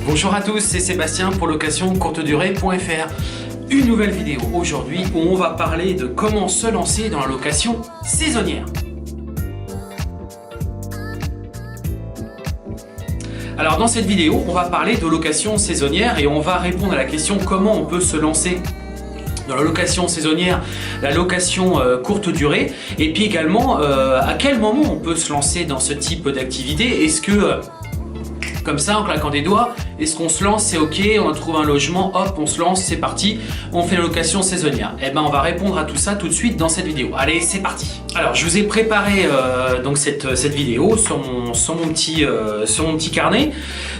Bonjour à tous, c'est Sébastien pour location-courte-durée.fr. Une nouvelle vidéo aujourd'hui où on va parler de comment se lancer dans la location saisonnière. Alors dans cette vidéo, on va parler de location saisonnière et on va répondre à la question comment on peut se lancer dans la location saisonnière, la location courte durée, et puis également à quel moment on peut se lancer dans ce type d'activité. Est-ce que comme ça, en claquant des doigts, est-ce qu'on se lance, c'est ok, on trouve un logement, hop, on se lance, c'est parti, on fait la location saisonnière. Eh ben, on va répondre à tout ça tout de suite dans cette vidéo. Allez, c'est parti. Alors, je vous ai préparé donc cette vidéo sur mon petit carnet.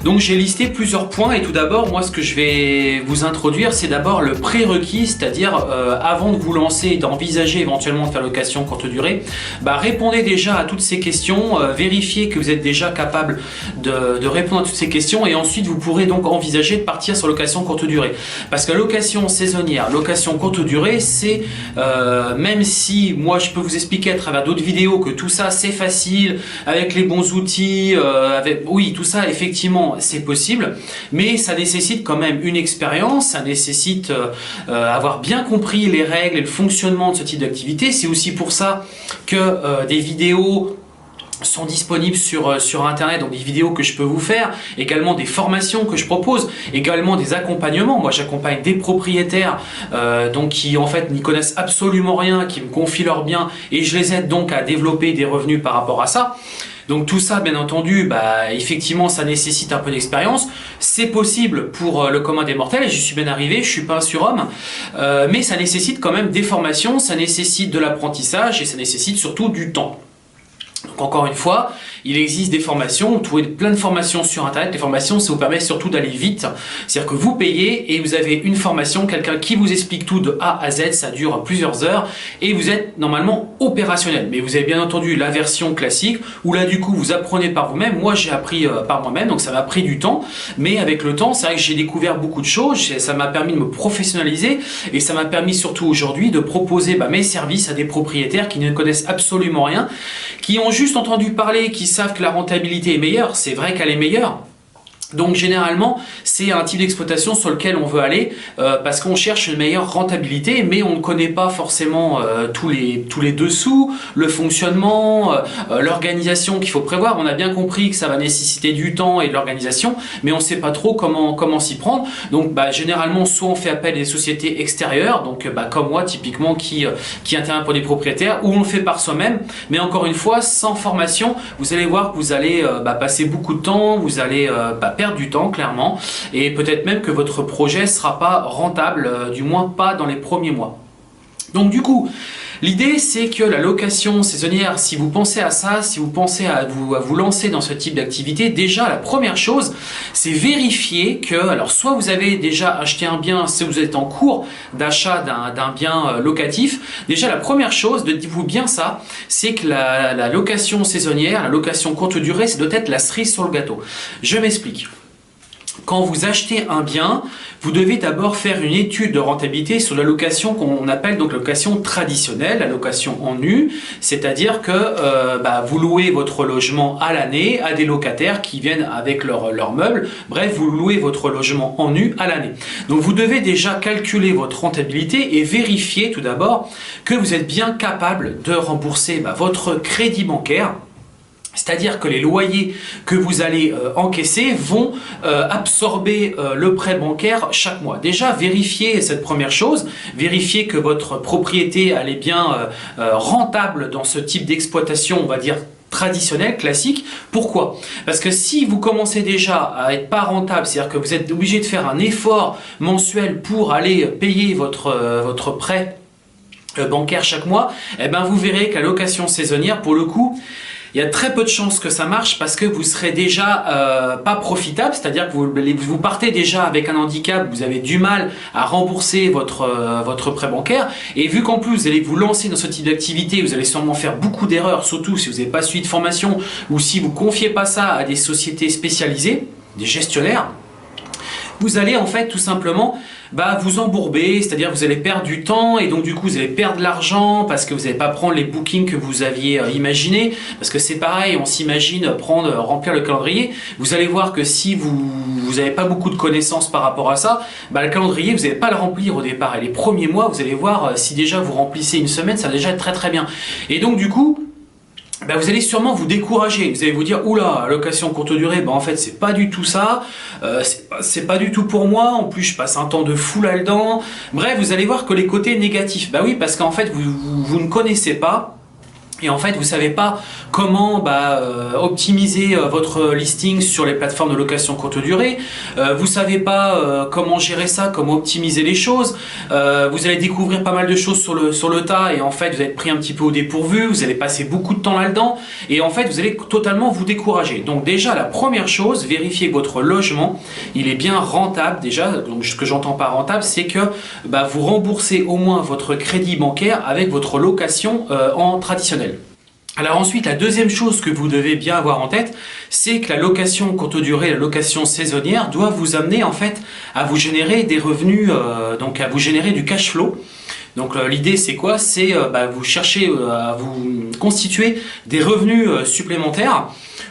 Donc, j'ai listé plusieurs points et tout d'abord, moi, ce que je vais vous introduire, c'est d'abord le prérequis, c'est-à-dire avant de vous lancer et d'envisager éventuellement de faire location courte durée, répondez déjà à toutes ces questions, vérifiez que vous êtes déjà capable de répondre à toutes ces questions et ensuite vous pourrez donc envisager de partir sur location courte durée. Parce que la location saisonnière, location courte durée, c'est même si moi je peux vous expliquer à travers d'autres vidéos que tout ça c'est facile, avec les bons outils, oui tout ça effectivement c'est possible, mais ça nécessite quand même une expérience, ça nécessite avoir bien compris les règles et le fonctionnement de ce type d'activité. C'est aussi pour ça que des vidéos sont disponibles sur internet, donc des vidéos que je peux vous faire, également des formations que je propose, également des accompagnements. Moi j'accompagne des propriétaires donc qui en fait n'y connaissent absolument rien, qui me confient leurs biens et je les aide donc à développer des revenus par rapport à ça. Donc tout ça, bien entendu, effectivement, ça nécessite un peu d'expérience. C'est possible pour le commun des mortels, et j'y suis bien arrivé, je suis pas un surhomme, mais ça nécessite quand même des formations, ça nécessite de l'apprentissage et ça nécessite surtout du temps. Donc encore une fois, il existe des formations, vous trouvez plein de formations sur internet. Les formations, ça vous permet surtout d'aller vite. C'est-à-dire que vous payez et vous avez une formation, quelqu'un qui vous explique tout de A à Z, ça dure plusieurs heures et vous êtes normalement opérationnel. Mais vous avez bien entendu la version classique où là du coup vous apprenez par vous-même. Moi j'ai appris par moi-même, donc ça m'a pris du temps. Mais avec le temps, c'est vrai que j'ai découvert beaucoup de choses, ça m'a permis de me professionnaliser et ça m'a permis surtout aujourd'hui de proposer mes services à des propriétaires qui ne connaissent absolument rien, qui ont juste entendu parler, qui savent que la rentabilité est meilleure. C'est vrai qu'elle est meilleure. Donc généralement, c'est un type d'exploitation sur lequel on veut aller parce qu'on cherche une meilleure rentabilité, mais on ne connaît pas forcément tous les dessous, le fonctionnement, l'organisation qu'il faut prévoir. On a bien compris que ça va nécessiter du temps et de l'organisation, mais on ne sait pas trop comment s'y prendre. Donc généralement, soit on fait appel à des sociétés extérieures, donc comme moi typiquement qui intervient pour des propriétaires, ou on le fait par soi-même. Mais encore une fois, sans formation, vous allez voir que vous allez passer beaucoup de temps, vous allez perdre du temps clairement et peut-être même que votre projet ne sera pas rentable, du moins pas dans les premiers mois. Donc du coup, l'idée c'est que la location saisonnière, si vous pensez à ça, si vous pensez à vous lancer dans ce type d'activité, déjà la première chose c'est vérifier que, alors soit vous avez déjà acheté un bien, si vous êtes en cours d'achat d'un bien locatif, déjà la première chose, dites-vous bien ça, c'est que la location saisonnière, la location courte durée, ça doit être la cerise sur le gâteau. Je m'explique. Quand vous achetez un bien, vous devez d'abord faire une étude de rentabilité sur la location qu'on appelle donc location traditionnelle, la location en nu, c'est-à-dire que vous louez votre logement à l'année à des locataires qui viennent avec leurs meubles, bref, vous louez votre logement en nu à l'année. Donc vous devez déjà calculer votre rentabilité et vérifier tout d'abord que vous êtes bien capable de rembourser votre crédit bancaire. C'est-à-dire que les loyers que vous allez encaisser vont absorber le prêt bancaire chaque mois. Déjà, vérifiez cette première chose, vérifiez que votre propriété elle est bien rentable dans ce type d'exploitation, on va dire traditionnel, classique. Pourquoi? Parce que si vous commencez déjà à être pas rentable, c'est-à-dire que vous êtes obligé de faire un effort mensuel pour aller payer votre prêt bancaire chaque mois, vous verrez que la location saisonnière, pour le coup, il y a très peu de chances que ça marche parce que vous serez déjà pas profitable, c'est-à-dire que vous partez déjà avec un handicap, vous avez du mal à rembourser votre prêt bancaire et vu qu'en plus vous allez vous lancer dans ce type d'activité, vous allez sûrement faire beaucoup d'erreurs, surtout si vous n'avez pas suivi de formation ou si vous ne confiez pas ça à des sociétés spécialisées, des gestionnaires. vous allez en fait tout simplement vous embourber, c'est-à-dire vous allez perdre du temps et donc du coup vous allez perdre de l'argent parce que vous n'allez pas prendre les bookings que vous aviez imaginés, parce que c'est pareil, on s'imagine remplir le calendrier. Vous allez voir que si vous n'avez pas beaucoup de connaissances par rapport à ça, le calendrier vous n'allez pas le remplir au départ, et les premiers mois vous allez voir si déjà vous remplissez une semaine, ça va déjà être très très bien. Et donc du coup vous allez sûrement vous décourager, vous allez vous dire oula, location courte durée, en fait c'est pas du tout ça, c'est pas du tout pour moi, en plus je passe un temps de fou là-dedans. Bref, vous allez voir que les côtés négatifs, oui, parce qu'en fait vous ne connaissez pas. Et en fait, vous savez pas comment optimiser votre listing sur les plateformes de location courte durée. Vous savez pas comment gérer ça, comment optimiser les choses. Vous allez découvrir pas mal de choses sur le tas et en fait, vous allez être pris un petit peu au dépourvu. Vous allez passer beaucoup de temps là-dedans et en fait, vous allez totalement vous décourager. Donc déjà, la première chose, vérifiez que votre logement, il est bien rentable déjà. Donc ce que j'entends par rentable, c'est que vous remboursez au moins votre crédit bancaire avec votre location en traditionnel. Alors ensuite, la deuxième chose que vous devez bien avoir en tête, c'est que la location courte durée, la location saisonnière doit vous amener en fait à vous générer des revenus, donc à vous générer du cash flow. Donc l'idée c'est quoi? C'est vous cherchez à vous constituer des revenus supplémentaires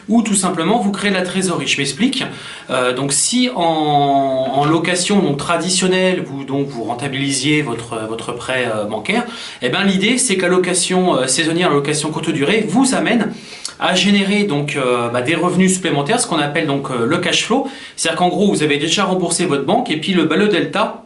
ou tout simplement vous créez de la trésorerie. Je m'explique. Donc si en location donc traditionnelle vous rentabilisiez votre prêt bancaire, l'idée c'est que la location saisonnière, la location courte durée vous amène à générer donc des revenus supplémentaires, ce qu'on appelle donc le cash flow. C'est-à-dire qu'en gros vous avez déjà remboursé votre banque et puis le delta,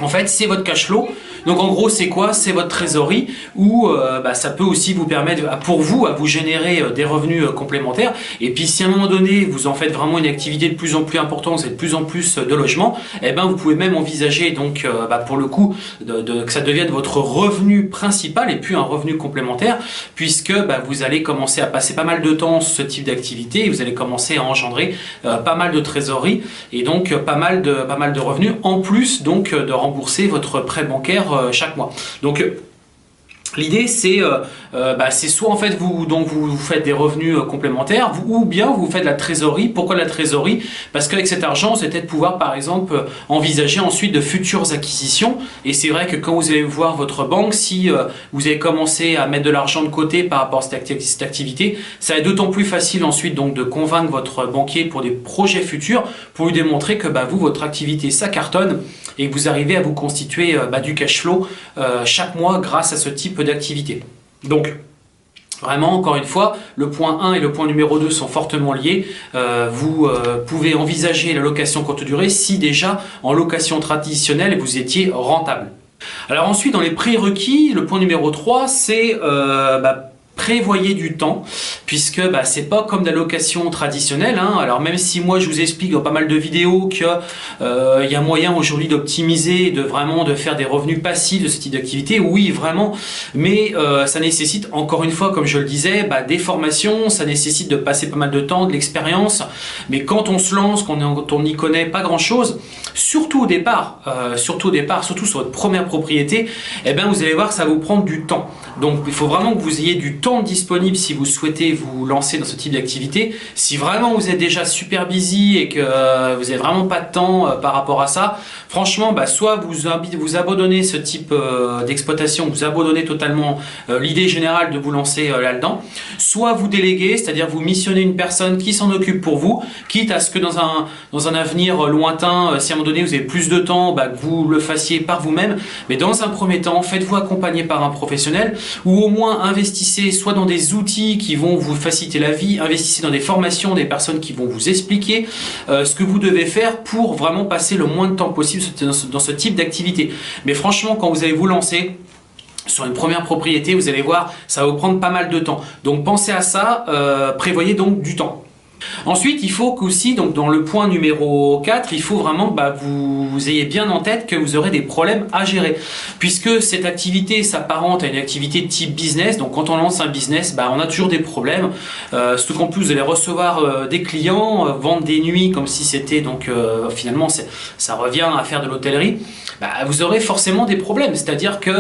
en fait, c'est votre cash flow. Donc en gros, c'est quoi? C'est votre trésorerie où ça peut aussi vous permettre pour vous à vous générer des revenus complémentaires. Et puis si à un moment donné, vous en faites vraiment une activité de plus en plus importante, vous avez de plus en plus de logements, vous pouvez même envisager donc pour le coup que ça devienne votre revenu principal et puis un revenu complémentaire, puisque vous allez commencer à passer pas mal de temps sur ce type d'activité et vous allez commencer à engendrer pas mal de trésorerie et donc pas mal de revenus en plus donc de rembourser votre prêt bancaire chaque mois. Donc l'idée c'est soit en fait vous faites des revenus complémentaires ou bien vous faites de la trésorerie. Pourquoi la trésorerie? Parce qu'avec cet argent vous allez peut-être pouvoir par exemple envisager ensuite de futures acquisitions, et c'est vrai que quand vous allez voir votre banque, si vous avez commencé à mettre de l'argent de côté par rapport à cette activité, ça va être d'autant plus facile ensuite donc de convaincre votre banquier pour des projets futurs, pour lui démontrer que votre activité ça cartonne et que vous arrivez à vous constituer du cash flow chaque mois grâce à ce type d'activité. Donc vraiment, encore une fois, le point 1 et le point numéro 2 sont fortement liés. Vous pouvez envisager la location courte durée si déjà en location traditionnelle vous étiez rentable. Alors ensuite, dans les prérequis, le point numéro 3, c'est prévoyez du temps, puisque c'est pas comme la location traditionnelle. Alors même si moi je vous explique dans pas mal de vidéos que y a moyen aujourd'hui d'optimiser, de faire des revenus passifs de ce type d'activité, oui vraiment, mais ça nécessite encore une fois, comme je le disais, des formations, ça nécessite de passer pas mal de temps, de l'expérience, mais quand on se lance, quand on n'y connaît pas grand chose, surtout au départ, surtout sur votre première propriété, vous allez voir que ça va vous prendre du temps. Donc il faut vraiment que vous ayez du temps disponible si vous souhaitez vous lancer dans ce type d'activité. Si vraiment vous êtes déjà super busy et que vous n'avez vraiment pas de temps par rapport à ça, franchement, soit vous abandonnez ce type d'exploitation, vous abandonnez totalement l'idée générale de vous lancer là-dedans, soit vous déléguez, c'est-à-dire vous missionnez une personne qui s'en occupe pour vous, quitte à ce que dans un avenir lointain, si à un moment donné vous avez plus de temps, que vous le fassiez par vous-même. Mais dans un premier temps, faites-vous accompagner par un professionnel, ou au moins investissez soit dans des outils qui vont vous faciliter la vie, investissez dans des formations, des personnes qui vont vous expliquer ce que vous devez faire pour vraiment passer le moins de temps possible dans ce type d'activité. Mais franchement, quand vous allez vous lancer sur une première propriété, vous allez voir, ça va vous prendre pas mal de temps. Donc pensez à ça, prévoyez donc du temps. Ensuite, il faut qu'aussi, donc dans le point numéro 4, il faut vraiment vous ayez bien en tête que vous aurez des problèmes à gérer, puisque cette activité s'apparente à une activité de type business. Donc quand on lance un business, on a toujours des problèmes, surtout qu'en plus vous allez recevoir des clients, vendre des nuits comme si c'était donc finalement ça revient à faire de l'hôtellerie. vous aurez forcément des problèmes. C'est-à-dire que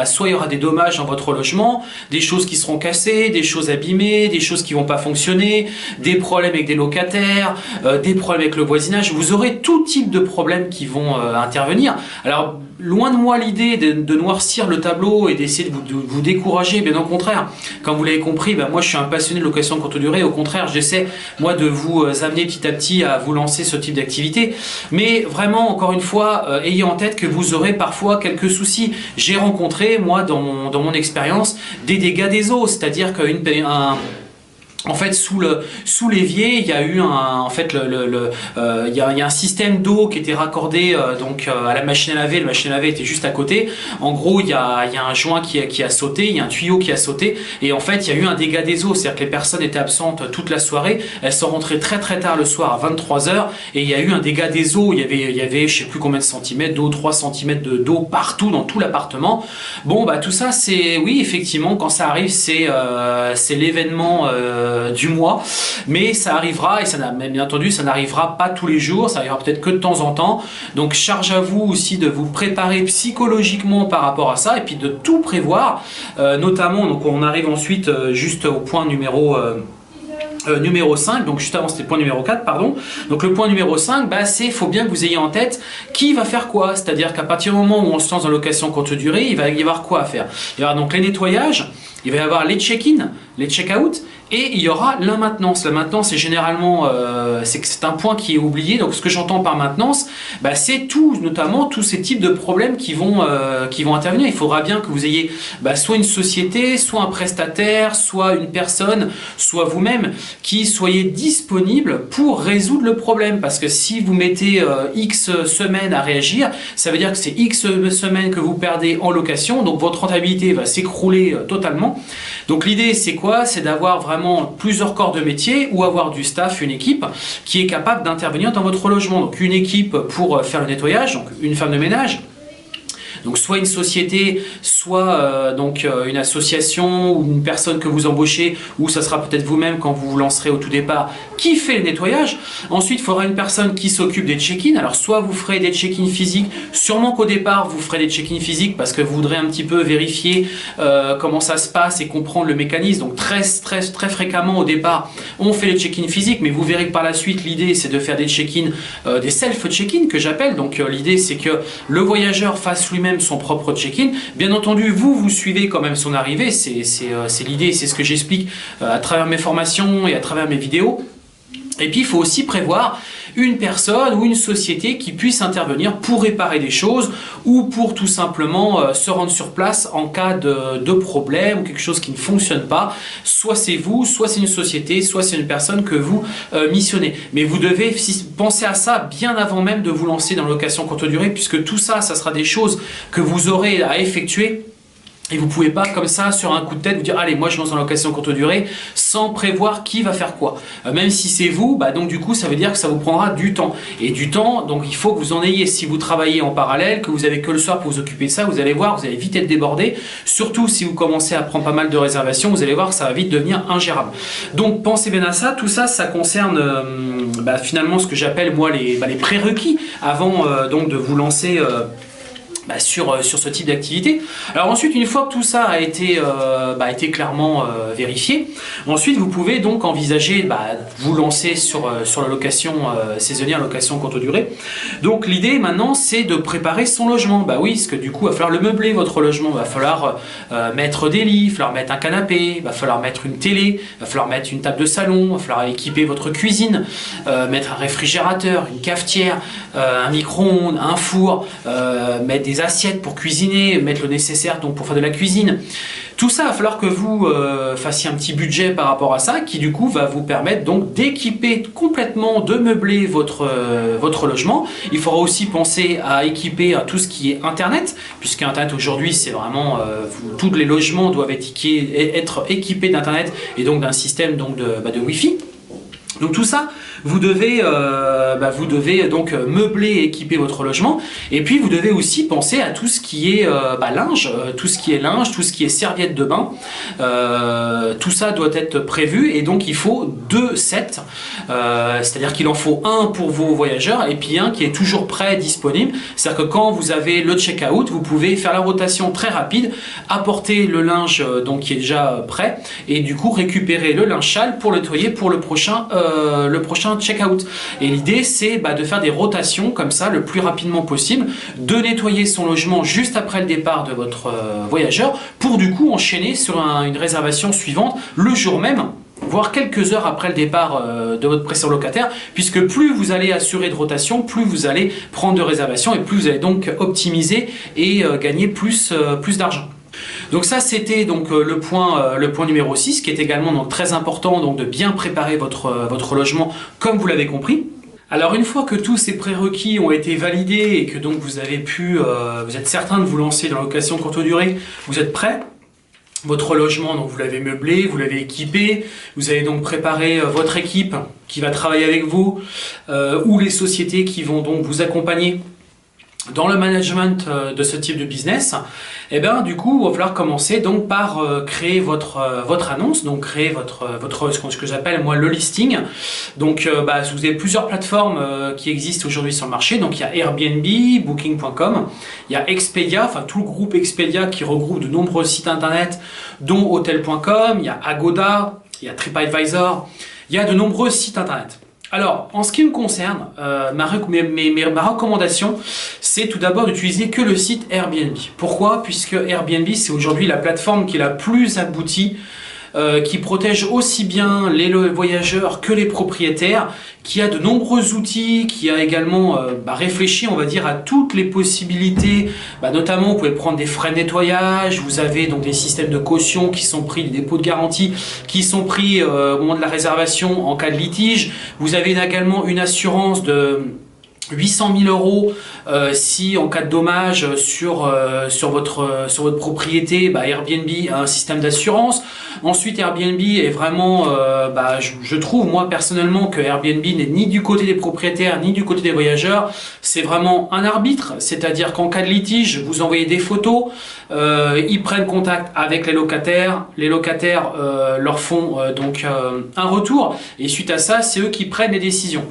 soit il y aura des dommages dans votre logement, des choses qui seront cassées, des choses abîmées, des choses qui vont pas fonctionner, des problèmes avec des locataires, des problèmes avec le voisinage. Vous aurez tout type de problèmes qui vont intervenir. Alors, loin de moi l'idée de noircir le tableau et d'essayer de vous décourager, bien au contraire. Comme vous l'avez compris, moi je suis un passionné de location courte durée. Au contraire, j'essaie moi de vous amener petit à petit à vous lancer ce type d'activité. Mais vraiment, encore une fois, ayez en tête que vous aurez parfois quelques soucis. J'ai rencontré, moi, dans mon expérience, des dégâts des eaux. C'est-à-dire en fait, sous l'évier, il y a eu il y a un système d'eau qui était raccordé à la machine à laver. La machine à laver était juste à côté. En gros, il y a un joint qui a sauté, il y a un tuyau qui a sauté, et en fait, il y a eu un dégât des eaux. C'est-à-dire que les personnes étaient absentes toute la soirée. Elles sont rentrées très très tard le soir, à 23 h, et il y a eu un dégât des eaux. Il y avait je sais plus combien de centimètres d'eau, 3 cm d'eau partout dans tout l'appartement. Bon, tout ça, c'est, oui, effectivement, quand ça arrive, c'est l'événement du mois, mais ça arrivera, et bien entendu ça n'arrivera pas tous les jours, ça arrivera peut-être que de temps en temps. Donc charge à vous aussi de vous préparer psychologiquement par rapport à ça, et puis de tout prévoir, notamment. Donc on arrive ensuite juste au point numéro 5, donc juste avant c'était le point numéro 4, pardon. Donc le point numéro 5, il faut bien que vous ayez en tête qui va faire quoi. C'est-à-dire qu'à partir du moment où on se lance dans location courte durée, il va y avoir quoi à faire. Il y aura donc les nettoyages, il va y avoir les check-in, les check-out, et il y aura la maintenance. La maintenance, c'est généralement, c'est un point qui est oublié. Donc ce que j'entends par maintenance, c'est notamment tous ces types de problèmes qui vont intervenir. Il faudra bien que vous ayez soit une société, soit un prestataire, soit une personne, soit vous-même, qui soyez disponible pour résoudre le problème. Parce que si vous mettez X semaines à réagir, ça veut dire que c'est X semaines que vous perdez en location, donc votre rentabilité va s'écrouler totalement. Donc l'idée, c'est quoi? C'est d'avoir vraiment plusieurs corps de métier, ou avoir du staff, une équipe qui est capable d'intervenir dans votre logement. Donc une équipe pour faire le nettoyage, donc une femme de ménage. Donc soit une société, soit une association, ou une personne que vous embauchez, ou ça sera peut-être vous-même quand vous vous lancerez au tout départ, qui fait le nettoyage. Ensuite, il faudra une personne qui s'occupe des check-in. Alors soit vous ferez des check-in physiques, sûrement qu'au départ vous ferez des check-in physiques parce que vous voudrez un petit peu vérifier comment ça se passe et comprendre le mécanisme. Donc très fréquemment au départ on fait les check-in physiques, mais vous verrez que par la suite l'idée c'est de faire des check-in, des self-check-in que j'appelle. Donc l'idée c'est que le voyageur fasse lui-même son propre check-in. Bien entendu, vous suivez quand même son arrivée, c'est l'idée, c'est ce que j'explique à travers mes formations et à travers mes vidéos. Et puis il faut aussi prévoir une personne ou une société qui puisse intervenir pour réparer des choses, ou pour tout simplement se rendre sur place en cas de problème ou quelque chose qui ne fonctionne pas. Soit c'est vous, soit c'est une société, soit c'est une personne que vous missionnez. Mais vous devez penser à ça bien avant même de vous lancer dans la location courte durée, puisque tout ça, ça sera des choses que vous aurez à effectuer. Et vous ne pouvez pas comme ça sur un coup de tête vous dire allez, moi je lance en location courte durée sans prévoir qui va faire quoi. Même si c'est vous, donc du coup ça veut dire que ça vous prendra du temps. Et du temps, donc il faut que vous en ayez. Si vous travaillez en parallèle, que vous avez que le soir pour vous occuper de ça, vous allez voir, vous allez vite être débordé. Surtout si vous commencez à prendre pas mal de réservations, vous allez voir que ça va vite devenir ingérable. Donc pensez bien à ça. Tout ça, ça concerne finalement ce que j'appelle moi les prérequis avant donc de vous lancer sur ce type d'activité. Alors ensuite, une fois que tout ça a été clairement vérifié, ensuite vous pouvez donc envisager vous lancer sur la location saisonnière, location courte durée. Donc l'idée maintenant c'est de préparer son logement. Oui, parce que du coup il va falloir le meubler, votre logement. Il va falloir mettre des lits, il va falloir mettre un canapé, il va falloir mettre une télé, il va falloir mettre une table de salon, il va falloir équiper votre cuisine, mettre un réfrigérateur, une cafetière, un micro-ondes, un four, mettre des assiettes pour cuisiner, mettre le nécessaire donc pour faire de la cuisine. Tout ça, il va falloir que vous fassiez un petit budget par rapport à ça, qui du coup va vous permettre donc d'équiper complètement, de meubler votre logement. Il faudra aussi penser à équiper tout ce qui est Internet, puisque Internet aujourd'hui c'est vraiment, tous les logements doivent être équipés d'Internet et donc d'un système donc de Wi-Fi. Donc tout ça, vous devez donc meubler et équiper votre logement. Et puis vous devez aussi penser à tout ce qui est linge, tout ce qui est serviettes de bain. Tout ça doit être prévu et donc il faut 2 sets. C'est-à-dire qu'il en faut un pour vos voyageurs et puis un qui est toujours prêt, disponible. C'est-à-dire que quand vous avez le check-out, vous pouvez faire la rotation très rapide, apporter le linge donc qui est déjà prêt et du coup récupérer le linge sale pour le nettoyer pour le prochain check-out. Et l'idée c'est de faire des rotations comme ça le plus rapidement possible, de nettoyer son logement juste après le départ de votre voyageur pour du coup enchaîner sur une réservation suivante le jour même, voire quelques heures après le départ de votre précédent locataire, puisque plus vous allez assurer de rotation, plus vous allez prendre de réservations et plus vous allez donc optimiser et gagner plus d'argent. Donc ça c'était donc le point numéro 6 qui est également donc très important, donc de bien préparer votre logement comme vous l'avez compris. Alors une fois que tous ces prérequis ont été validés et que donc vous êtes certain de vous lancer dans la location courte durée, vous êtes prêt. Votre logement, donc vous l'avez meublé, vous l'avez équipé, vous avez donc préparé votre équipe qui va travailler avec vous ou les sociétés qui vont donc vous accompagner dans le management de ce type de business. Et bien du coup, il va falloir commencer donc par créer votre annonce, donc créer ce que j'appelle moi le listing. Donc vous avez plusieurs plateformes qui existent aujourd'hui sur le marché. Donc il y a Airbnb, Booking.com, il y a Expedia, enfin tout le groupe Expedia qui regroupe de nombreux sites internet, dont Hotel.com, il y a Agoda, il y a TripAdvisor, il y a de nombreux sites internet. Alors, en ce qui me concerne, ma recommandation, c'est tout d'abord d'utiliser que le site Airbnb. Pourquoi? Puisque Airbnb, c'est aujourd'hui la plateforme qui est la plus aboutie, qui protège aussi bien les voyageurs que les propriétaires, qui a de nombreux outils, qui a également réfléchi, on va dire, à toutes les possibilités. Notamment, vous pouvez prendre des frais de nettoyage, vous avez donc des systèmes de caution qui sont pris, des dépôts de garantie qui sont pris au moment de la réservation en cas de litige. Vous avez également une assurance de 800 000 € si en cas de dommage sur votre propriété, Airbnb a un système d'assurance. Ensuite, Airbnb est vraiment, je trouve moi personnellement que Airbnb n'est ni du côté des propriétaires ni du côté des voyageurs. C'est vraiment un arbitre, c'est-à-dire qu'en cas de litige, vous envoyez des photos, ils prennent contact avec les locataires leur font un retour et suite à ça, c'est eux qui prennent les décisions.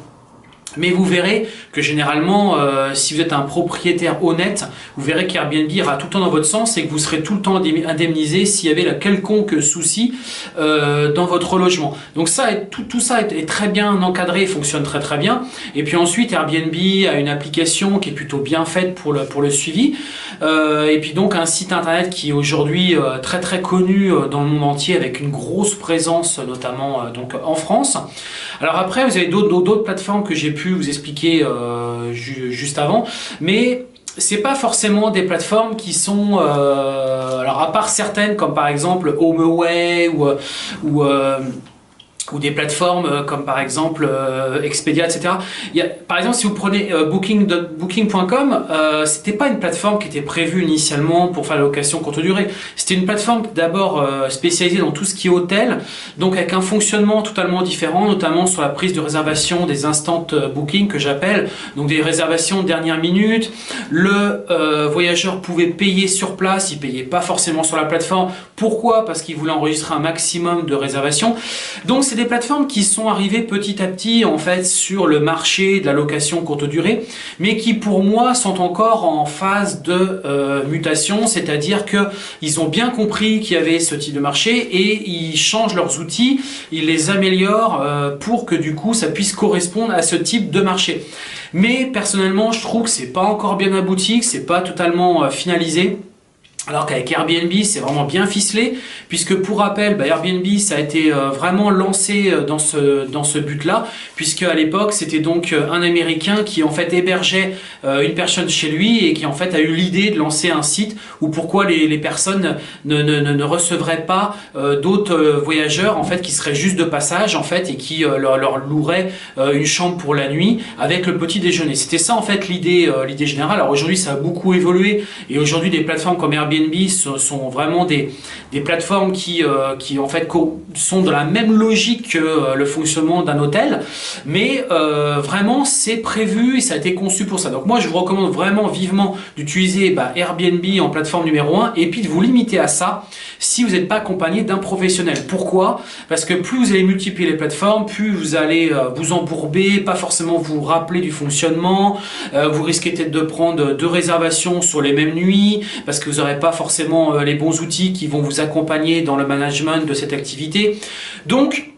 Mais vous verrez que généralement, si vous êtes un propriétaire honnête, vous verrez qu'Airbnb ira tout le temps dans votre sens et que vous serez tout le temps indemnisé s'il y avait quelconque souci dans votre logement. Donc ça, tout ça est très bien encadré, fonctionne très très bien. Et puis ensuite, Airbnb a une application qui est plutôt bien faite pour le suivi. Et puis donc un site internet qui est aujourd'hui très très connu dans le monde entier avec une grosse présence notamment donc en France. Alors après, vous avez d'autres plateformes que j'ai pu vous expliquer juste avant, mais c'est pas forcément des plateformes qui sont alors à part certaines comme par exemple HomeAway ou des plateformes comme par exemple Expedia, etc. Par exemple, si vous prenez Booking.com, c'était pas une plateforme qui était prévue initialement pour faire la location courte durée. C'était une plateforme d'abord spécialisée dans tout ce qui est hôtel, donc avec un fonctionnement totalement différent, notamment sur la prise de réservation des instant booking que j'appelle, donc des réservations de dernière minute. Le voyageur pouvait payer sur place, il payait pas forcément sur la plateforme. Pourquoi? Parce qu'il voulait enregistrer un maximum de réservations. Donc c'est des plateformes qui sont arrivées petit à petit en fait sur le marché de la location courte durée, mais qui pour moi sont encore en phase de mutation, c'est-à-dire que ils ont bien compris qu'il y avait ce type de marché et ils changent leurs outils, ils les améliorent pour que du coup ça puisse correspondre à ce type de marché. Mais personnellement, je trouve que c'est pas encore bien abouti, que c'est pas totalement finalisé. Alors qu'avec Airbnb, c'est vraiment bien ficelé, puisque pour rappel, Airbnb, ça a été vraiment lancé dans ce but-là, puisque à l'époque, c'était donc un Américain qui en fait hébergeait une personne chez lui et qui en fait a eu l'idée de lancer un site où pourquoi les personnes ne recevraient pas d'autres voyageurs en fait qui seraient juste de passage en fait et qui leur loueraient une chambre pour la nuit avec le petit déjeuner. C'était ça en fait l'idée générale. Alors aujourd'hui, ça a beaucoup évolué et aujourd'hui, des plateformes comme Airbnb Airbnb sont vraiment des plateformes qui en fait sont de la même logique que le fonctionnement d'un hôtel, mais vraiment c'est prévu et ça a été conçu pour ça. Donc moi je vous recommande vraiment vivement d'utiliser Airbnb en plateforme numéro 1 et puis de vous limiter à ça si vous n'êtes pas accompagné d'un professionnel. Pourquoi? Parce que plus vous allez multiplier les plateformes, plus vous allez vous embourber, pas forcément vous rappeler du fonctionnement, vous risquez peut-être de prendre 2 réservations sur les mêmes nuits parce que vous n'aurez pas forcément les bons outils qui vont vous accompagner dans le management de cette activité. Donc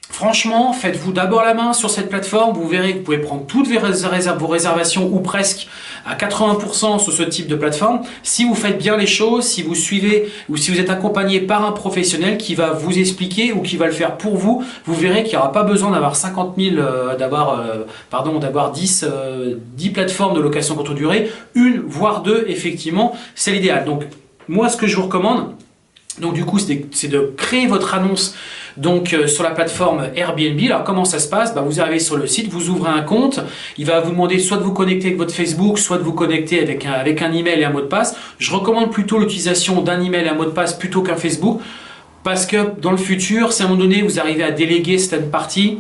franchement, faites-vous d'abord la main sur cette plateforme, vous verrez que vous pouvez prendre toutes vos réservations ou presque à 80% sur ce type de plateforme. Si vous faites bien les choses, si vous suivez ou si vous êtes accompagné par un professionnel qui va vous expliquer ou qui va le faire pour vous, vous verrez qu'il n'y aura pas besoin d'avoir 50 000, d'avoir 10 plateformes de location courte durée, une voire 2 effectivement, c'est l'idéal. Donc moi ce que je vous recommande, donc du coup c'est de créer votre annonce donc sur la plateforme Airbnb. Alors comment ça se passe? Vous arrivez sur le site, vous ouvrez un compte, il va vous demander soit de vous connecter avec votre Facebook, soit de vous connecter avec un email et un mot de passe. Je recommande plutôt l'utilisation d'un email et un mot de passe plutôt qu'un Facebook, parce que dans le futur, si à un moment donné vous arrivez à déléguer certaines parties,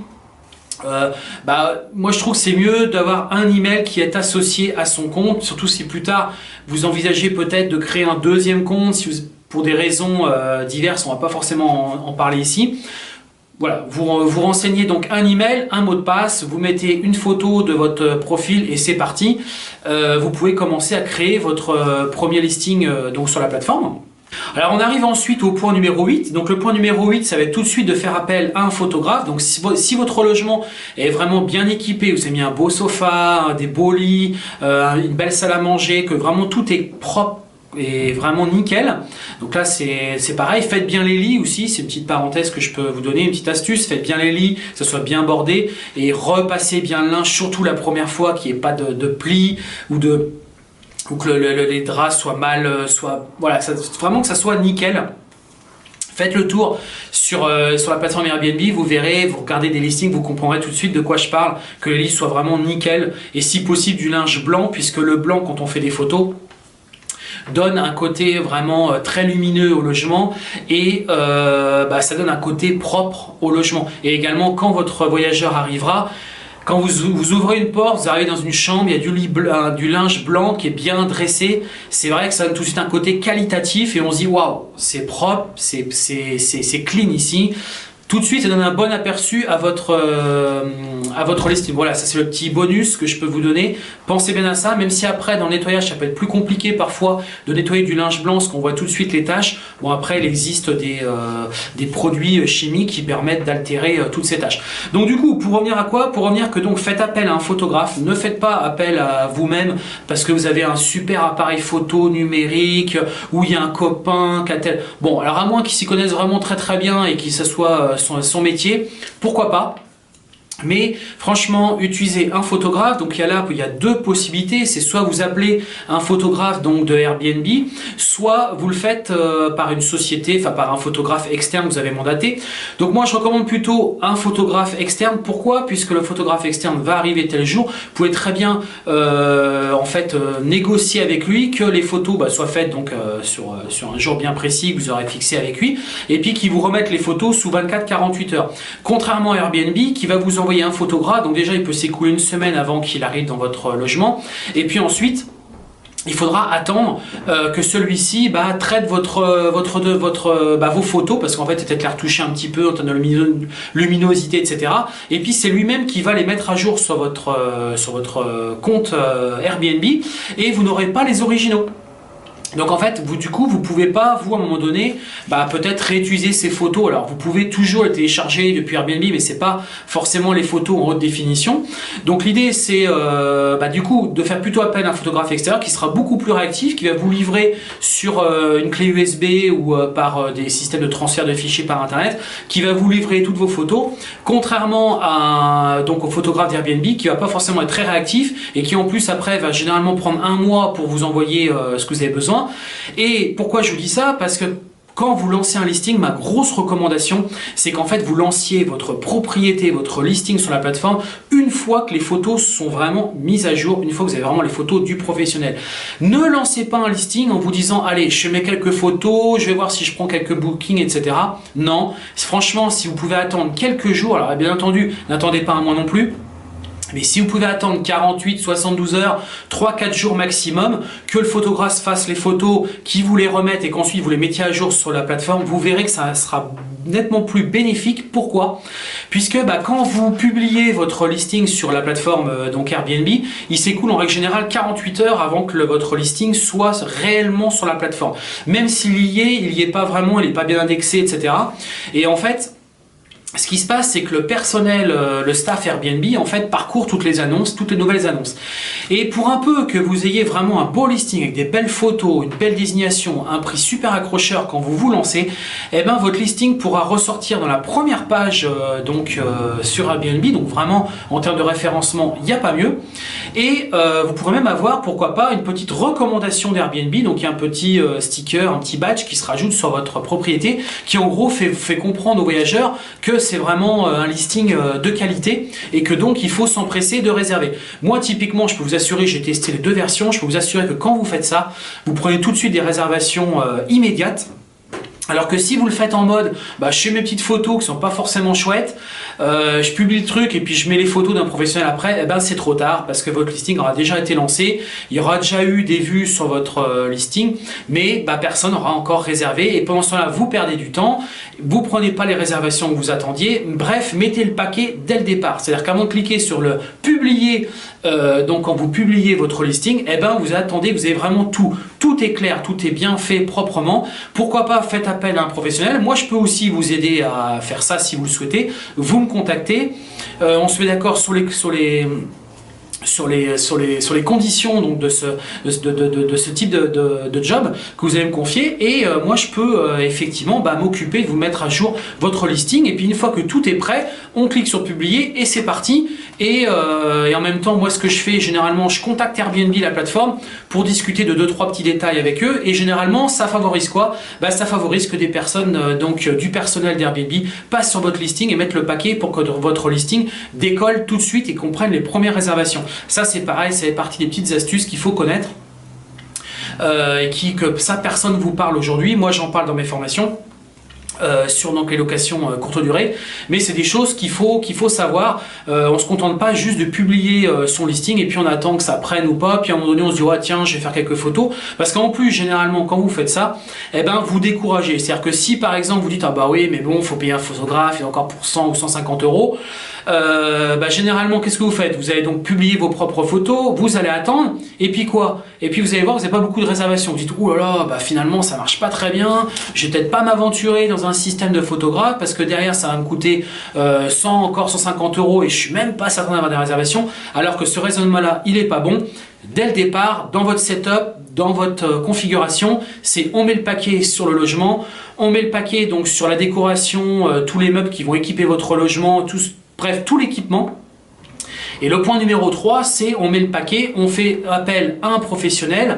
moi je trouve que c'est mieux d'avoir un email qui est associé à son compte, surtout si plus tard vous envisagez peut-être de créer un deuxième compte, si vous, pour des raisons diverses, on ne va pas forcément en parler ici. Voilà, vous renseignez donc un email, un mot de passe, vous mettez une photo de votre profil et c'est parti. Vous pouvez commencer à créer votre premier listing donc sur la plateforme. Alors on arrive ensuite au point numéro 8. Donc le point numéro 8, ça va être tout de suite de faire appel à un photographe. Donc si votre logement est vraiment bien équipé, vous avez mis un beau sofa, des beaux lits, une belle salle à manger, que vraiment tout est propre et vraiment nickel. Donc là c'est pareil, faites bien les lits aussi, c'est une petite parenthèse que je peux vous donner, une petite astuce, faites bien les lits, que ça soit bien bordé et repassez bien le linge, surtout la première fois, qu'il n'y ait pas de plis ou que les draps soient mal, voilà, vraiment que ça soit nickel. Faites le tour sur la plateforme Airbnb, vous verrez, vous regardez des listings, vous comprendrez tout de suite de quoi je parle, que les lits soient vraiment nickel et si possible du linge blanc, puisque le blanc quand on fait des photos donne un côté vraiment très lumineux au logement et ça donne un côté propre au logement. Et également quand votre voyageur arrivera, quand vous ouvrez une porte, vous arrivez dans une chambre, il y a du linge blanc qui est bien dressé, c'est vrai que ça donne tout de suite un côté qualitatif et on se dit waouh, c'est propre, c'est clean ici. Tout de suite, ça donne un bon aperçu à votre listing. Voilà, ça c'est le petit bonus que je peux vous donner. Pensez bien à ça, même si après, dans le nettoyage, ça peut être plus compliqué parfois de nettoyer du linge blanc, parce qu'on voit tout de suite les taches. Bon, après, il existe des produits chimiques qui permettent d'altérer toutes ces taches. Donc du coup, pour revenir à quoi? Pour revenir que donc faites appel à un photographe. Ne faites pas appel à vous-même parce que vous avez un super appareil photo numérique ou il y a un copain qui a tel... Bon, alors à moins qu'ils s'y connaissent vraiment très très bien et qu'il s'assoie son métier, pourquoi pas? Mais franchement, utilisez un photographe. Donc il y a 2 possibilités. C'est soit vous appelez un photographe donc de Airbnb, soit vous le faites par une société, enfin par un photographe externe que vous avez mandaté. Donc moi je recommande plutôt un photographe externe. Pourquoi? Puisque le photographe externe va arriver tel jour. Vous pouvez très bien négocier avec lui que les photos soient faites donc sur un jour bien précis que vous aurez fixé avec lui, et puis qu'il vous remette les photos sous 24-48 heures. Contrairement à Airbnb qui va vous envoyer un photographe, donc déjà il peut s'écouler une semaine avant qu'il arrive dans votre logement, et puis ensuite il faudra attendre que celui-ci traite vos photos, parce qu'en fait peut-être les retoucher un petit peu en termes de luminosité, etc. Et puis c'est lui-même qui va les mettre à jour sur votre compte Airbnb, et vous n'aurez pas les originaux. Donc en fait, du coup, vous pouvez pas, vous, à un moment donné, peut-être réutiliser ces photos. Alors, vous pouvez toujours les télécharger depuis Airbnb, mais c'est pas forcément les photos en haute définition. Donc l'idée, c'est du coup, de faire plutôt appel à un photographe extérieur qui sera beaucoup plus réactif, qui va vous livrer sur une clé USB ou par des systèmes de transfert de fichiers par Internet, qui va vous livrer toutes vos photos, contrairement au photographe d'Airbnb qui va pas forcément être très réactif et qui en plus après va généralement prendre 1 mois pour vous envoyer ce que vous avez besoin. Et pourquoi je vous dis ça? Parce que quand vous lancez un listing, ma grosse recommandation, c'est qu'en fait vous lanciez votre propriété, votre listing sur la plateforme une fois que les photos sont vraiment mises à jour, une fois que vous avez vraiment les photos du professionnel. Ne lancez pas un listing en vous disant allez, je mets quelques photos, je vais voir si je prends quelques bookings, etc. Non, franchement, si vous pouvez attendre quelques jours, alors bien entendu, n'attendez pas un mois non plus. Mais si vous pouvez attendre 48, 72 heures, 3-4 jours maximum, que le photographe fasse les photos, qu'il vous les remette et qu'ensuite vous les mettiez à jour sur la plateforme, vous verrez que ça sera nettement plus bénéfique. Pourquoi? Puisque quand vous publiez votre listing sur la plateforme donc Airbnb, il s'écoule en règle générale 48 heures avant que votre listing soit réellement sur la plateforme. Même s'il y est pas vraiment, il n'est pas bien indexé, etc. Et en fait, ce qui se passe, c'est que le personnel, le staff Airbnb, en fait, parcourt toutes les annonces, toutes les nouvelles annonces. Et pour un peu que vous ayez vraiment un beau listing avec des belles photos, une belle désignation, un prix super accrocheur quand vous vous lancez, eh ben, votre listing pourra ressortir dans la première page sur Airbnb. Donc vraiment, en termes de référencement, il n'y a pas mieux. Et vous pourrez même avoir, pourquoi pas, une petite recommandation d'Airbnb. Donc il y a un petit sticker, un petit badge qui se rajoute sur votre propriété, qui en gros fait comprendre aux voyageurs que c'est vraiment un listing de qualité et que donc il faut s'empresser de réserver. Moi typiquement, je peux vous assurer, j'ai testé les deux versions, je peux vous assurer que quand vous faites ça, vous prenez tout de suite des réservations immédiates. Alors que si vous le faites en mode, je fais mes petites photos qui sont pas forcément chouettes, je publie le truc et puis je mets les photos d'un professionnel après, c'est trop tard parce que votre listing aura déjà été lancé, il y aura déjà eu des vues sur votre listing, mais personne n'aura encore réservé et pendant ce temps-là, vous perdez du temps, vous prenez pas les réservations que vous attendiez, bref, mettez le paquet dès le départ. C'est-à-dire qu'avant de cliquer sur le publier, donc quand vous publiez votre listing, vous attendez, vous avez vraiment tout est clair, tout est bien fait proprement. Pourquoi pas, faites appel à un professionnel. Moi, je peux aussi vous aider à faire ça si vous le souhaitez. Vous me contactez. On se met d'accord sur les conditions donc de ce type de job que vous allez me confier et moi je peux effectivement m'occuper de vous mettre à jour votre listing et puis une fois que tout est prêt, on clique sur publier et c'est parti. Et en même temps, moi ce que je fais généralement, je contacte Airbnb, la plateforme, pour discuter de 2-3 petits détails avec eux et généralement ça favorise quoi? Ça favorise que des personnes du personnel d'Airbnb passent sur votre listing et mettent le paquet pour que votre listing décolle tout de suite et qu'on prenne les premières réservations. Ça c'est pareil, ça fait partie des petites astuces qu'il faut connaître et que ça personne ne vous parle aujourd'hui. Moi j'en parle dans mes formations. Sur donc les locations courte durée, mais c'est des choses qu'il faut savoir. On se contente pas juste de publier son listing et puis on attend que ça prenne ou pas, puis à un moment donné on se dit tiens, je vais faire quelques photos, parce qu'en plus généralement quand vous faites ça, vous découragez. C'est-à-dire que si par exemple vous dites oui mais bon, faut payer un photographe et encore pour 100 ou 150 euros, généralement qu'est-ce que vous faites? Vous allez donc publier vos propres photos, vous allez attendre et puis quoi? Et puis vous allez voir, vous n'avez pas beaucoup de réservations. Vous dites finalement ça marche pas très bien, je vais peut-être pas m'aventurer dans un système de photographe parce que derrière ça va me coûter 150 euros et je suis même pas certain d'avoir des réservations, alors que ce raisonnement là il est pas bon. Dès le départ, dans votre setup, dans votre configuration, c'est on met le paquet sur le logement, on met le paquet donc sur la décoration, tous les meubles qui vont équiper votre logement, bref tout l'équipement. Et le point numéro 3, c'est on met le paquet, on fait appel à un professionnel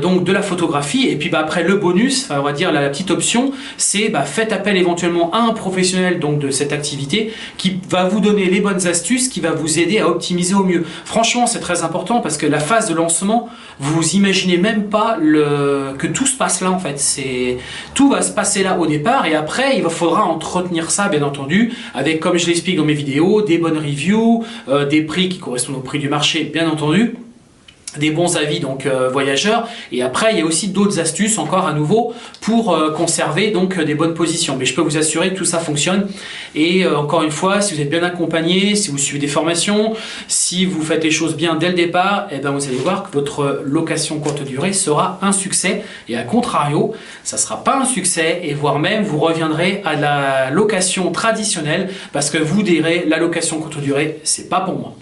donc de la photographie. Et puis après le bonus, on va dire la petite option, c'est faites appel éventuellement à un professionnel donc de cette activité qui va vous donner les bonnes astuces, qui va vous aider à optimiser au mieux. Franchement, c'est très important parce que la phase de lancement, vous imaginez même pas que tout se passe là en fait. Tout va se passer là au départ et après il faudra entretenir ça bien entendu avec, comme je l'explique dans mes vidéos, des bonnes reviews, des prix qui correspondent au prix du marché bien entendu, des bons avis donc voyageurs, et après il y a aussi d'autres astuces encore à nouveau pour conserver donc des bonnes positions, mais je peux vous assurer que tout ça fonctionne. Et encore une fois, si vous êtes bien accompagné, si vous suivez des formations, si vous faites les choses bien dès le départ, vous allez voir que votre location courte durée sera un succès, et à contrario ça sera pas un succès, et voire même vous reviendrez à la location traditionnelle parce que vous direz la location courte durée c'est pas pour moi.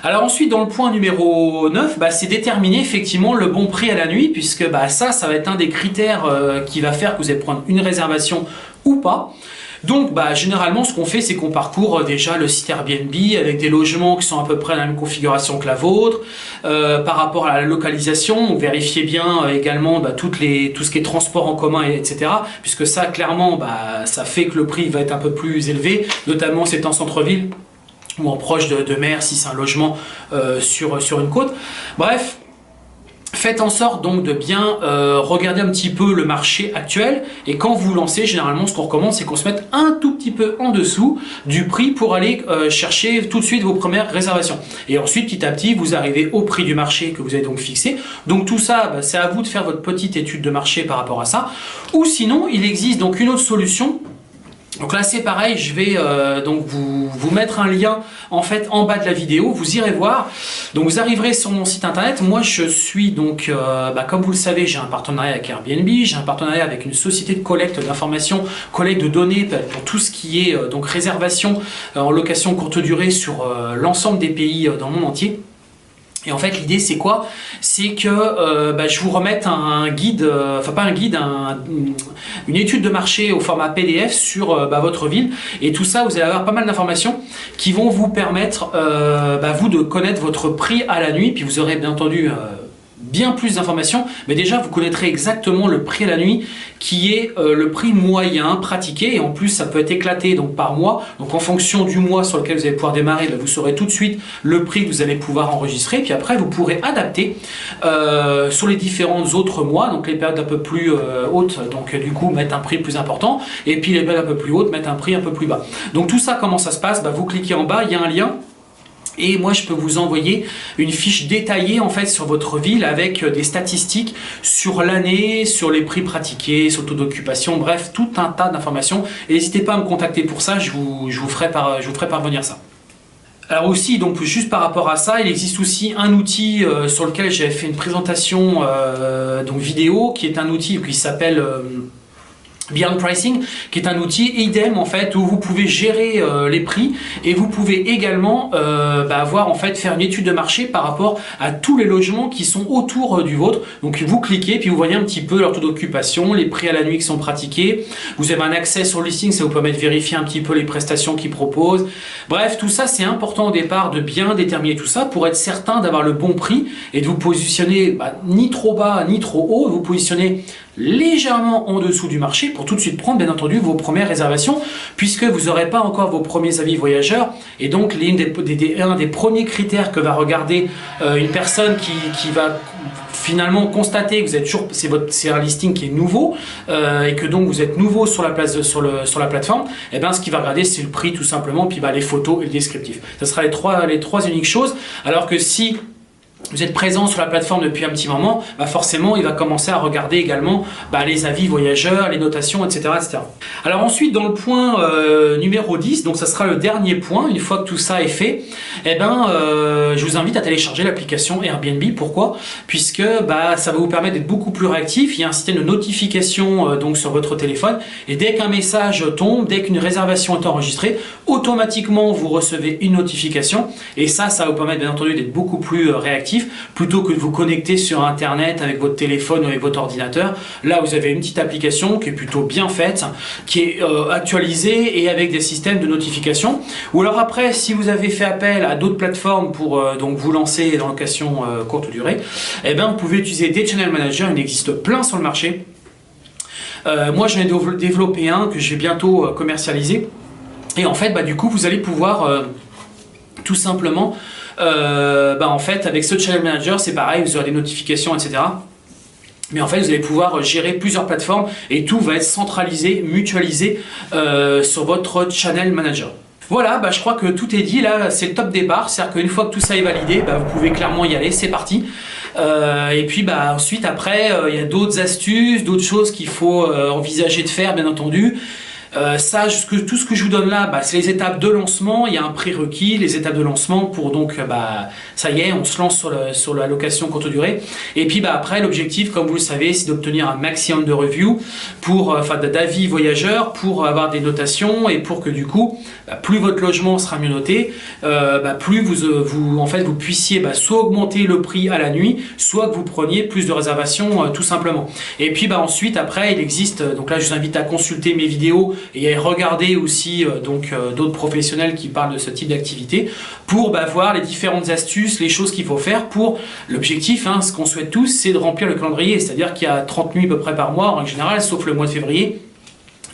Alors ensuite, dans le point numéro 9, c'est déterminer effectivement le bon prix à la nuit, puisque ça va être un des critères qui va faire que vous allez prendre une réservation ou pas. Donc généralement ce qu'on fait, c'est qu'on parcourt déjà le site Airbnb avec des logements qui sont à peu près dans la même configuration que la vôtre. Par rapport à la localisation, vérifiez bien également tout ce qui est transport en commun, etc. Puisque ça clairement ça fait que le prix va être un peu plus élevé, notamment c'est en centre-ville ou en proche de mer si c'est un logement sur une côte. Bref. Faites en sorte donc de bien regarder un petit peu le marché actuel, et quand vous lancez, généralement ce qu'on recommande, c'est qu'on se mette un tout petit peu en dessous du prix pour aller chercher tout de suite vos premières réservations. Et ensuite petit à petit vous arrivez au prix du marché que vous avez donc fixé. Donc tout ça, c'est à vous de faire votre petite étude de marché par rapport à ça. Ou sinon il existe donc une autre solution. Donc là c'est pareil, je vais donc vous mettre un lien en fait en bas de la vidéo, vous irez voir. Donc vous arriverez sur mon site internet. Moi je suis donc, comme vous le savez, j'ai un partenariat avec Airbnb, j'ai un partenariat avec une société de collecte d'informations, collecte de données pour tout ce qui est donc réservation en location courte durée sur l'ensemble des pays dans le monde entier. Et en fait l'idée c'est quoi? C'est que je vous remette un guide, enfin pas un guide, une étude de marché au format PDF sur votre ville. Et tout ça, vous allez avoir pas mal d'informations qui vont vous permettre vous de connaître votre prix à la nuit. Puis vous aurez bien entendu bien plus d'informations, mais déjà vous connaîtrez exactement le prix à la nuit qui est le prix moyen pratiqué, et en plus ça peut être éclaté donc par mois. Donc en fonction du mois sur lequel vous allez pouvoir démarrer, vous saurez tout de suite le prix que vous allez pouvoir enregistrer, puis après vous pourrez adapter sur les différents autres mois, donc les périodes un peu plus hautes, donc du coup mettre un prix plus important, et puis les périodes un peu plus hautes mettre un prix un peu plus bas. Donc tout ça, comment ça se passe? Vous cliquez en bas, il y a un lien. Et moi, je peux vous envoyer une fiche détaillée en fait sur votre ville avec des statistiques sur l'année, sur les prix pratiqués, sur le taux d'occupation, bref, tout un tas d'informations. Et n'hésitez pas à me contacter pour ça, je vous ferai parvenir ça. Alors aussi, donc juste par rapport à ça, il existe aussi un outil sur lequel j'avais fait une présentation donc vidéo, qui est un outil qui s'appelle Beyond Pricing, qui est un outil idem en fait où vous pouvez gérer les prix, et vous pouvez également faire une étude de marché par rapport à tous les logements qui sont autour du vôtre. Donc vous cliquez, puis vous voyez un petit peu leur taux d'occupation, les prix à la nuit qui sont pratiqués. Vous avez un accès sur le listing, ça vous permet de vérifier un petit peu les prestations qu'ils proposent. Bref, tout ça c'est important au départ de bien déterminer tout ça pour être certain d'avoir le bon prix et de vous positionner ni trop bas ni trop haut, vous positionner légèrement en dessous du marché pour tout de suite prendre bien entendu vos premières réservations, puisque vous n'aurez pas encore vos premiers avis voyageurs. Et donc un des premiers critères que va regarder une personne qui va finalement constater que vous êtes toujours, c'est un listing qui est nouveau et que donc vous êtes nouveau sur la plateforme, et bien ce qu'il va regarder c'est le prix tout simplement, puis les photos et le descriptif. Ce sera les trois uniques choses. Alors que si vous êtes présent sur la plateforme depuis un petit moment, forcément il va commencer à regarder également les avis voyageurs, les notations, etc., etc. Alors ensuite, dans le point numéro 10, donc ça sera le dernier point, une fois que tout ça est fait, je vous invite à télécharger l'application Airbnb. Pourquoi? Puisque ça va vous permettre d'être beaucoup plus réactif. Il y a un système de notification donc sur votre téléphone, et dès qu'un message tombe, dès qu'une réservation est enregistrée, automatiquement vous recevez une notification, et ça va vous permettre bien entendu d'être beaucoup plus réactif, plutôt que de vous connecter sur internet avec votre téléphone ou avec votre ordinateur. Là vous avez une petite application qui est plutôt bien faite, qui est actualisée et avec des systèmes de notification. Ou alors après, si vous avez fait appel à d'autres plateformes pour donc vous lancer dans location courte durée, vous pouvez utiliser des channel managers. Il existe plein sur le marché. Moi j'en ai développé un que je vais bientôt commercialiser, et en fait du coup vous allez pouvoir tout simplement en fait avec ce channel manager, c'est pareil, vous aurez des notifications, etc. Mais en fait vous allez pouvoir gérer plusieurs plateformes, et tout va être centralisé, mutualisé sur votre channel manager. Voilà, je crois que tout est dit. Là c'est le top départ, c'est à dire qu'une fois que tout ça est validé, vous pouvez clairement y aller, c'est parti. Et puis ensuite après il y a d'autres astuces, d'autres choses qu'il faut envisager de faire bien entendu. Tout ce que je vous donne là, c'est les étapes de lancement. Il y a un prérequis, les étapes de lancement pour donc, ça y est, on se lance sur la location courte durée. Et puis après, l'objectif, comme vous le savez, c'est d'obtenir un maximum de reviews, d'avis voyageurs, pour avoir des notations, et pour que du coup, plus votre logement sera mieux noté, plus vous puissiez soit augmenter le prix à la nuit, soit que vous preniez plus de réservations tout simplement. Et puis ensuite, après, il existe, donc là je vous invite à consulter mes vidéos et regarder aussi d'autres professionnels qui parlent de ce type d'activité pour voir les différentes astuces, les choses qu'il faut faire pour l'objectif, ce qu'on souhaite tous, c'est de remplir le calendrier, c'est-à-dire qu'il y a 30 nuits à peu près par mois en général, sauf le mois de février.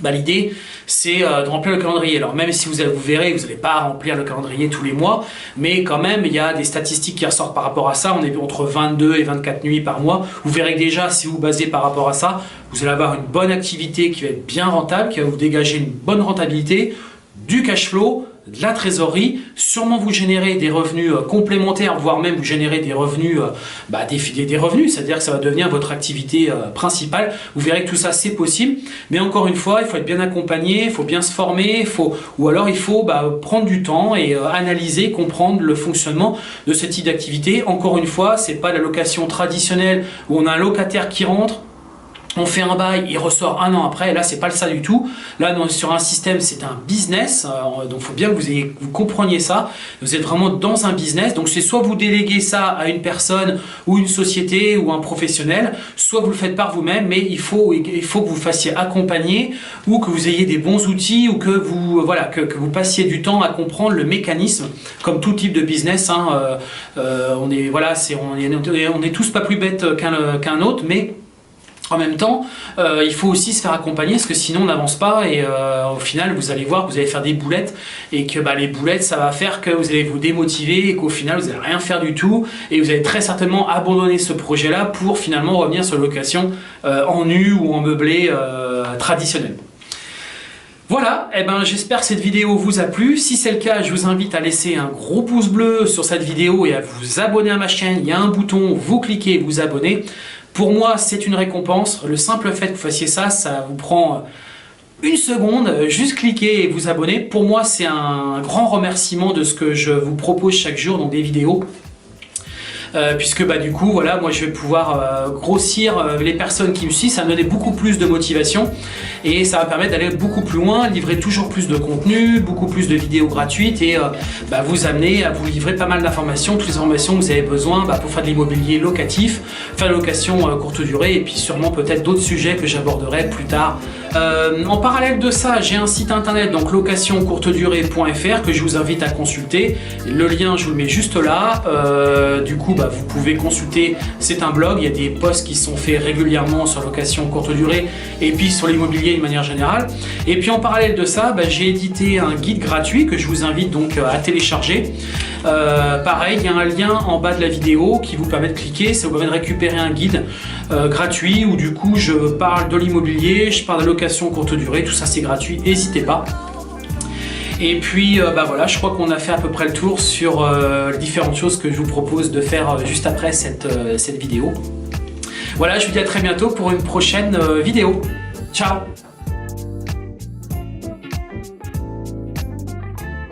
L'idée c'est de remplir le calendrier. Alors même si vous verrez, vous n'allez pas remplir le calendrier tous les mois, mais quand même il y a des statistiques qui ressortent par rapport à ça. On est entre 22 et 24 nuits par mois. Vous verrez que déjà, si vous basez par rapport à ça, vous allez avoir une bonne activité qui va être bien rentable, qui va vous dégager une bonne rentabilité, du cash flow, de la trésorerie, sûrement vous générer des revenus complémentaires, voire même vous générer des revenus, des revenus, c'est-à-dire que ça va devenir votre activité principale. Vous verrez que tout ça c'est possible, mais encore une fois, il faut être bien accompagné, il faut bien se former, ou alors il faut prendre du temps et analyser, comprendre le fonctionnement de ce type d'activité. Encore une fois, c'est pas la location traditionnelle où on a un locataire qui rentre, on fait un bail, il ressort un an après. Là, c'est pas ça du tout. Là, sur un système, c'est un business. Donc, il faut bien que vous compreniez ça. Vous êtes vraiment dans un business. Donc, c'est soit vous déléguez ça à une personne ou une société ou un professionnel, soit vous le faites par vous-même. Mais il faut que vous fassiez accompagner ou que vous ayez des bons outils ou que vous passiez du temps à comprendre le mécanisme. Comme tout type de business, on est tous pas plus bêtes qu'un autre, mais en même temps, il faut aussi se faire accompagner parce que sinon on n'avance pas et au final vous allez voir que vous allez faire des boulettes et que les boulettes ça va faire que vous allez vous démotiver et qu'au final vous n'allez rien faire du tout et vous allez très certainement abandonner ce projet là pour finalement revenir sur la location en nu ou en meublé traditionnel. Voilà, j'espère que cette vidéo vous a plu. Si c'est le cas, je vous invite à laisser un gros pouce bleu sur cette vidéo et à vous abonner à ma chaîne. Il y a un bouton, vous cliquez, vous abonnez. Pour moi, c'est une récompense. Le simple fait que vous fassiez ça, ça vous prend une seconde. Juste cliquer et vous abonner. Pour moi, c'est un grand remerciement de ce que je vous propose chaque jour dans des vidéos. Puisque du coup voilà, moi je vais pouvoir grossir les personnes qui me suivent, ça va me donner beaucoup plus de motivation et ça va permettre d'aller beaucoup plus loin, livrer toujours plus de contenu, beaucoup plus de vidéos gratuites et vous amener à vous livrer pas mal d'informations, toutes les informations que vous avez besoin pour faire de l'immobilier locatif, faire de la location courte durée et puis sûrement peut-être d'autres sujets que j'aborderai plus tard. En parallèle de ça, j'ai un site internet, donc locationcourtedurée.fr que je vous invite à consulter. Le lien, je vous le mets juste là. Du coup, vous pouvez consulter, c'est un blog, il y a des posts qui sont faits régulièrement sur location courte durée et puis sur l'immobilier de manière générale. Et puis en parallèle de ça, j'ai édité un guide gratuit que je vous invite donc à télécharger. Pareil, il y a un lien en bas de la vidéo qui vous permet de cliquer, ça vous permet de récupérer un guide gratuit où du coup je parle de l'immobilier, je parle de location courte durée, tout ça c'est gratuit, n'hésitez pas. Et puis voilà, je crois qu'on a fait à peu près le tour sur les différentes choses que je vous propose de faire juste après cette vidéo. Voilà, je vous dis à très bientôt pour une prochaine vidéo. Ciao!